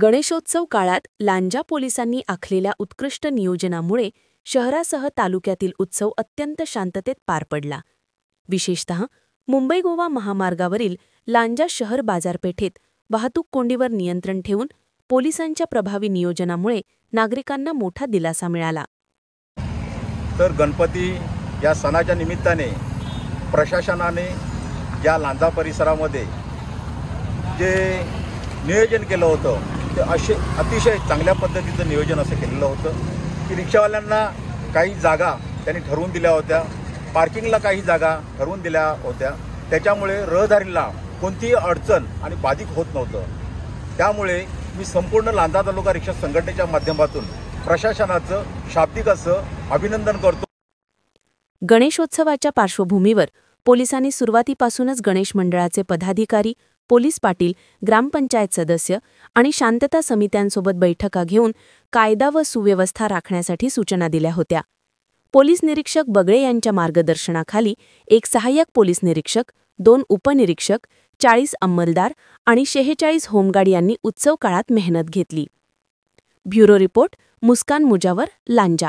गणेशोत्सव काळात लांजा पोलिसांनी आखलेल्या उत्कृष्ट नियोजनामुळे शहरासह तालुक्यातील उत्सव अत्यंत शांततेत पार पडला. विशेषतः मुंबई-गोवा महामार्गावरील लांजा शहर बाजारपेठेत वाहतूक कोंडीवर नियंत्रण ठेवून पोलिसांच्या प्रभावी नियोजनामुळे नागरिकांना मोठा दिलासा मिळाला. तर गणपती या सणाच्या निमित्ताने प्रशासनाने या लांजा परिसरामध्ये जे नियोजन केलं होतं ते अतिशय चांगल्या पद्धतीचं नियोजन असं केलेलं होतं की रिक्षावाल्यांना काही जागा त्यांनी ठरवून दिल्या होत्या, पार्किंगला काही जागा ठरवून दिल्या होत्या. त्याच्यामुळे रहदारीला कोणतीही अडचण आणि बाधित होत नव्हतं. त्यामुळे मी संपूर्ण लांजा तालुका रिक्षा संघटनेच्या माध्यमातून प्रशासनाचं शाब्दिक असं अभिनंदन करतो. गणेशोत्सवाच्या पार्श्वभूमीवर पोलिसांनी सुरुवातीपासूनच गणेश मंडळाचे पदाधिकारी, पोलीस पाटील, ग्रामपंचायत सदस्य आणि शांतता समित्यांसोबत बैठका घेऊन कायदा व सुव्यवस्था राखण्यासाठी सूचना दिल्या होत्या. पोलीस निरीक्षक बगळे यांच्या मार्गदर्शनाखाली एक सहाय्यक पोलीस निरीक्षक, 2 उपनिरीक्षक, 40 अंमलदार आणि 46 होमगार्ड यांनी उत्सव काळात मेहनत घेतली. ब्युरो रिपोर्ट, मुस्कान मुजावर, लांजा.